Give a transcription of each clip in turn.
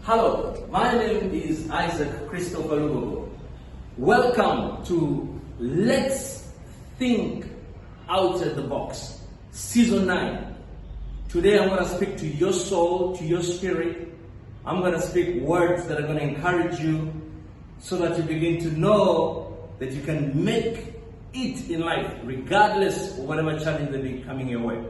Hello, my name is Isaac Christopher Lubogo. Welcome to Let's Think Outside the Box, Season 9. Today I'm going to speak to your soul, to your spirit. I'm going to speak words that are going to encourage you so that you begin to know that you can make it in life regardless of whatever challenge may be coming your way.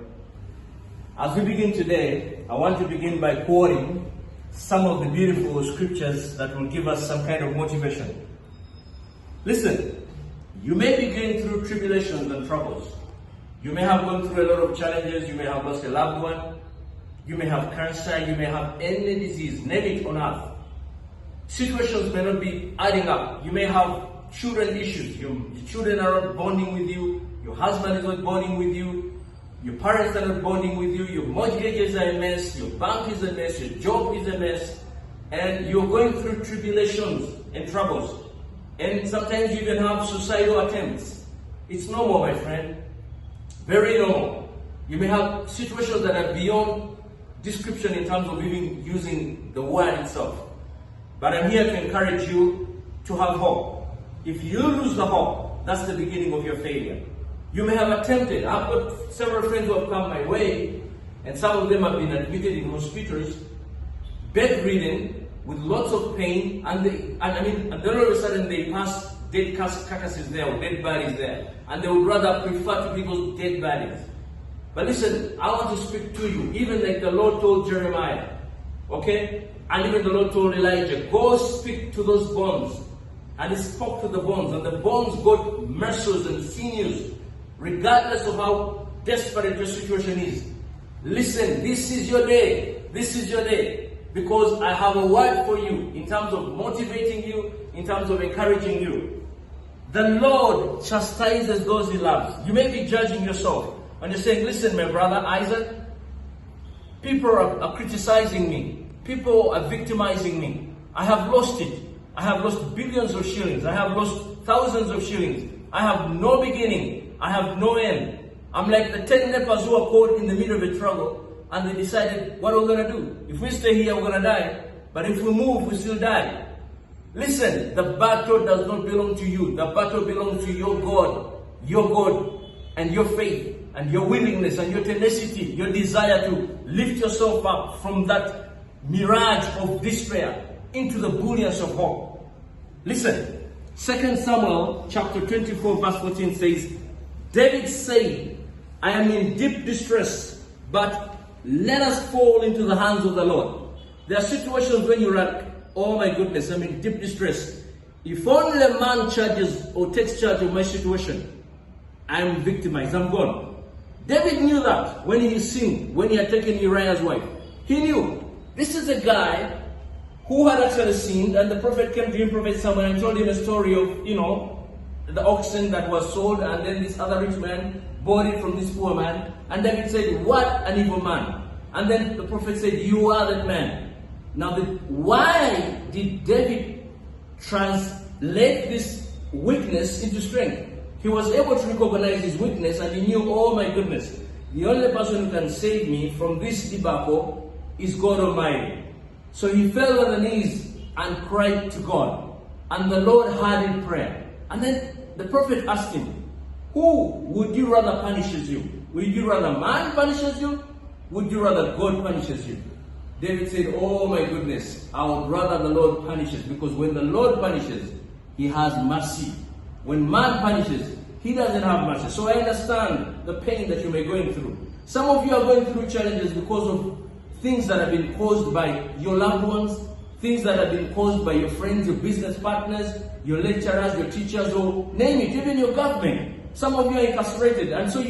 As we begin today, I want to begin by quoting some of the beautiful scriptures that will give us some kind of motivation. Listen, you may be going through tribulations and troubles. You may have gone through a lot of challenges. You may have lost a loved one. You may have cancer. You may have any disease, name it on earth. Situations may not be adding up. You may have children issues. Your children are not bonding with you. Your husband is not bonding with you. Your parents are not bonding with you. Your mortgages are a mess. Your bank is a mess. Your job is a mess. And you're going through tribulations and troubles. And sometimes you even have suicidal attempts. It's normal, my friend. Very normal. You may have situations that are beyond description in terms of even using the word itself. But I'm here to encourage you to have hope. If you lose the hope, that's the beginning of your failure. You may have attempted. I've got several friends who have come my way, and some of them have been admitted in hospitals, bedridden, with lots of pain, and then all of a sudden they pass dead carcasses there, or dead bodies there, and they would rather prefer to people's dead bodies. But listen, I want to speak to you, even like the Lord told Jeremiah, okay? And even the Lord told Elijah, go speak to those bones. And he spoke to the bones, and the bones got muscles and sinews, regardless of how desperate your situation is. Listen, this is your day. This is your day. Because I have a word for you in terms of motivating you, in terms of encouraging you. The Lord chastises those he loves. You may be judging yourself. And you're saying, listen, my brother Isaac, people are criticizing me. People are victimizing me. I have lost it. I have lost billions of shillings. I have lost thousands of shillings. I have no beginning. I have no end. I'm like the 10 lepers who are caught in the middle of a struggle, and they decided, what are we going to do? If we stay here, we're going to die. But if we move, we still die. Listen, the battle does not belong to you. The battle belongs to your God, and your faith, and your willingness, and your tenacity, your desire to lift yourself up from that mirage of despair into the brilliance of hope. Listen, 2 Samuel chapter 24 verse 14 says, David said, I am in deep distress, but let us fall into the hands of the Lord. There are situations when you're like, oh my goodness, I'm in deep distress. If only a man charges or takes charge of my situation, I'm victimized, I'm gone. David knew that when he sinned, when he had taken Uriah's wife. He knew, this is a guy who had actually sinned, and the prophet came to him, Prophet Samuel, and told him a story of, the oxen that was sold, and then this other rich man bought it from this poor man. And David said, what an evil man. And then the prophet said, you are that man. Now, why did David translate this weakness into strength? He was able to recognize his weakness, and he knew, oh my goodness, the only person who can save me from this debacle is God Almighty. So he fell on the knees and cried to God. And the Lord heard his prayer. And then the prophet asked him, who would you rather punishes you? Would you rather man punishes you? Would you rather God punishes you? David said, oh my goodness, I would rather the Lord punishes, because when the Lord punishes, he has mercy. When man punishes, he doesn't have mercy. So I understand the pain that you may be going through. Some of you are going through challenges because of things that have been caused by your loved ones, things that have been caused by your friends, your business partners, your lecturers, your teachers, or name it, even your government. Some of you are incarcerated, and so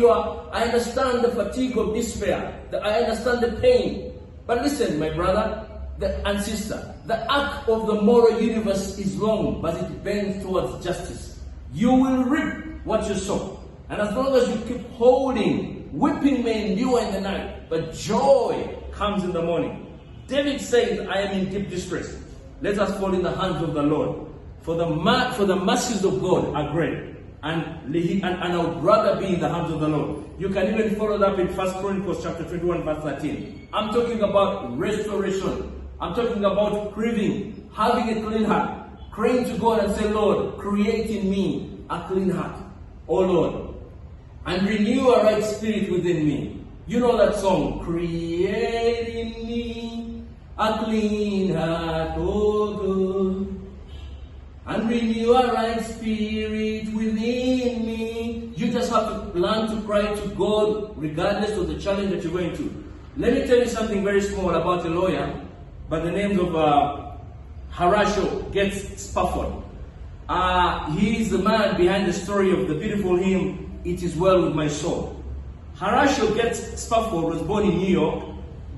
I understand the fatigue of despair. I understand the pain. But listen, my brother and sister, the arc of the moral universe is long, but it bends towards justice. You will reap what you sow. And as long as you keep holding, weeping may endure in the night, but joy comes in the morning. David says, I am in deep distress. Let us fall in the hands of the Lord. For the mercies of God are great, and I would rather be in the hands of the Lord. You can even follow that in 1 Chronicles chapter 21 verse 13. I'm talking about restoration. I'm talking about craving, having a clean heart, praying to God and say, Lord, create in me a clean heart, oh Lord, and renew a right spirit within me. You know that song, create in me a clean heart, oh God, and renew a right spirit within me. You just have to learn to cry to God regardless of the challenge that you're going through. Let me tell you something very small about a lawyer by the name of Horatio Gates Spafford. He is the man behind the story of the beautiful hymn, It Is Well With My Soul. Horatio Gates Spafford was born in New York,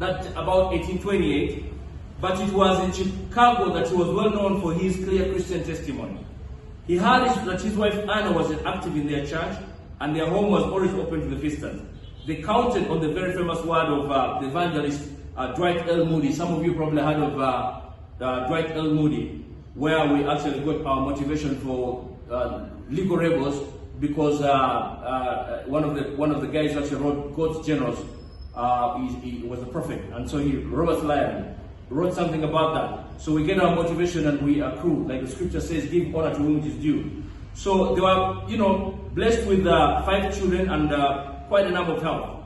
that about 1828, but it was in Chicago that he was well known for his clear Christian testimony. He heard that his wife Anna was active in their church, and their home was always open to the visitors. They counted on the very famous word of the evangelist Dwight L. Moody. Some of you probably heard of Dwight L. Moody, where we actually got our motivation for legal rebels, because one of the guys actually wrote God's Generals. He was a prophet, and so Robert Lyon wrote something about that. So we get our motivation and we accrue, like the scripture says, give honor to whom it is due. So they were, blessed with 5 children and quite a number of help,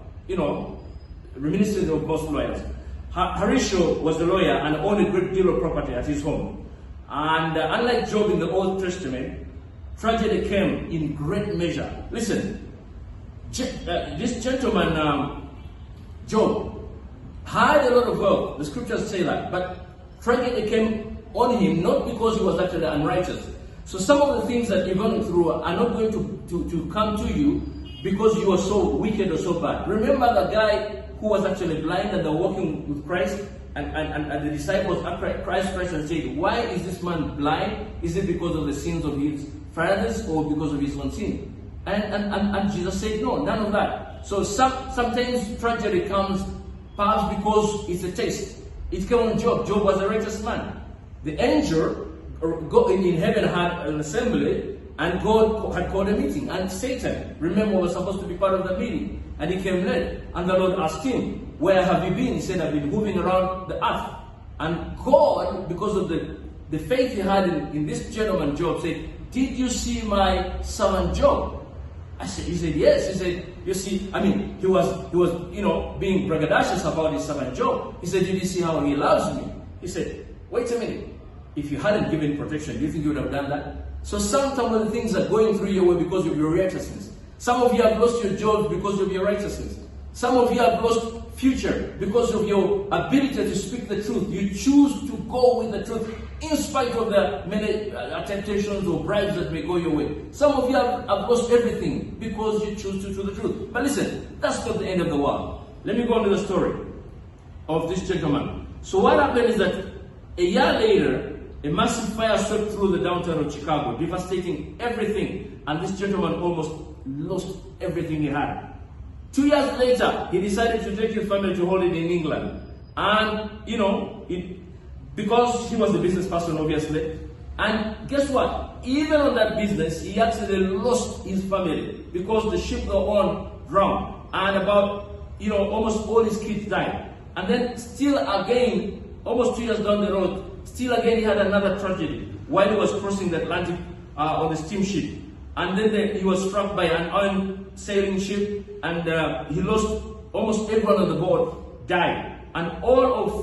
reminiscent of most lawyers. Horatio was a lawyer and owned a great deal of property at his home. And unlike Job in the Old Testament, tragedy came in great measure. Listen, this gentleman, Job, had a lot of wealth. The scriptures say that. But tragedy came on him not because he was actually unrighteous. So some of the things that you're going through are not going to come to you because you are so wicked or so bad. Remember the guy who was actually blind and they're walking with Christ, and the disciples asked Christ and said, why is this man blind? Is it because of the sins of his fathers or because of his own sin? And Jesus said, no, none of that. So sometimes tragedy comes perhaps because it's a test. It came on Job. Job was a righteous man. The angel in heaven had an assembly, and God had called a meeting. And Satan, remember, was supposed to be part of the meeting. And he came late. And the Lord asked him, where have you been? He said, I've been moving around the earth. And God, because of the faith he had in this gentleman, Job, said, did you see my servant Job? He said, yes. He said, you see, he was being braggadocious about his servant Job. He said, did you see how he loves me? He said, wait a minute. If you hadn't given protection, do you think you would have done that? So some of the things are going through your way because of your righteousness. Some of you have lost your jobs because of your righteousness. Some of you have lost future because of your ability to speak the truth. You choose to go with the truth in spite of the many temptations or bribes that may go your way. Some of you have lost everything because you choose to the truth. But listen, that's not the end of the world. Let me go on to the story of this gentleman. So what happened is that a year later, a massive fire swept through the downtown of Chicago, devastating everything, and this gentleman almost lost everything he had. 2 years later, he decided to take his family to holiday in England. And, because he was a business person, obviously. And guess what? Even on that business, he actually lost his family because the ship they were on drowned. And about, almost all his kids died. And then still again, almost 2 years down the road, still again he had another tragedy while he was crossing the Atlantic on the steamship. And then he was struck by an oil sailing ship, and he lost almost everyone on the board, died. And all of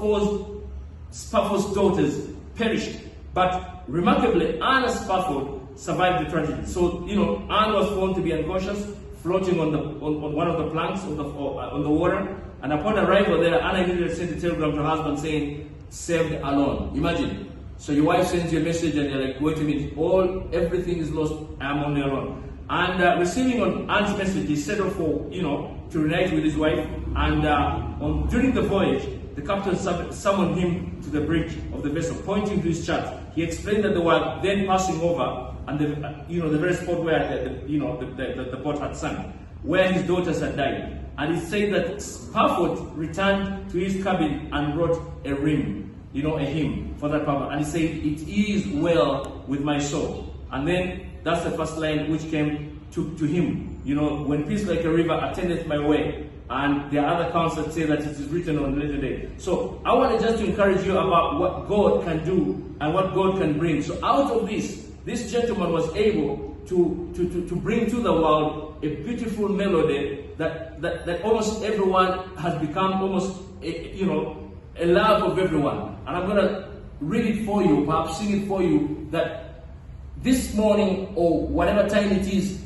Spafford's daughters perished. But remarkably, Anna Spafford survived the tragedy. So, Anne was found to be unconscious, floating on one of the planks on the water. And upon arrival there, Anna immediately sent a telegram to her husband saying, saved alone. Imagine. So your wife sends you a message and you're like, wait a minute, everything is lost, I'm only alone. And receiving on Anne's message, he set off for, to reunite with his wife. And during the voyage, the captain summoned him to the bridge of the vessel, pointing to his chart. He explained that they were then passing over, and the very spot where the boat had sunk, where his daughters had died. And he said that Spafford returned to his cabin and wrote a hymn for that purpose. And he said, it is well with my soul. And then that's the first line which came to him. When peace like a river attendeth my way, And there are other accounts that say that it is written on a later day. So I want to just encourage you about what God can do and what God can bring. So out of this gentleman was able to bring to the world a beautiful melody that almost everyone has become almost a love of everyone. And I'm going to read it for you, perhaps sing it for you, that this morning or whatever time it is,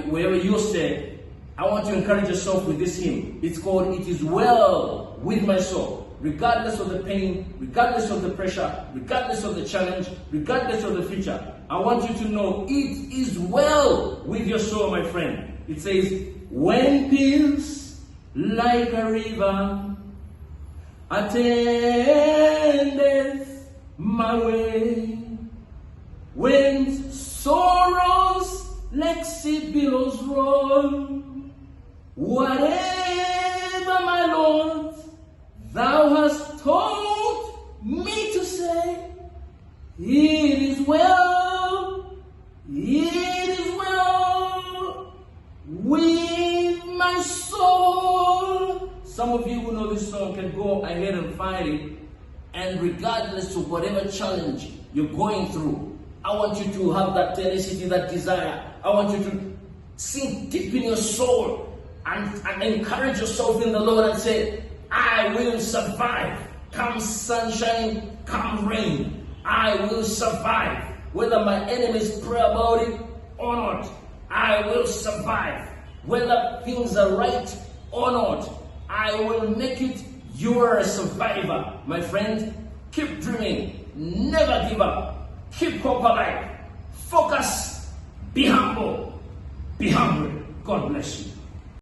wherever you stay, I want to encourage yourself with this hymn. It's called "It Is Well With My Soul." Regardless of the pain, regardless of the pressure, regardless of the challenge, regardless of the future, I want you to know it is well with your soul, my friend. It says, when peace like a river attendeth my way, when sorrows like sea billows roll, whatever, my Lord, thou hast told me to say, it is well, it is well with my soul. Some of you who know this song can go ahead and find it, and regardless of whatever challenge you're going through, I want you to have that tenacity, that desire. I want you to sink deep in your soul and encourage yourself in the Lord and say, I will survive. Come sunshine, come rain, I will survive. Whether my enemies pray about it or not, I will survive. Whether things are right or not, I will make it. You are a survivor, my friend. Keep dreaming. Never give up. Keep hope alive. Focus. Be humble. Be hungry. God bless you.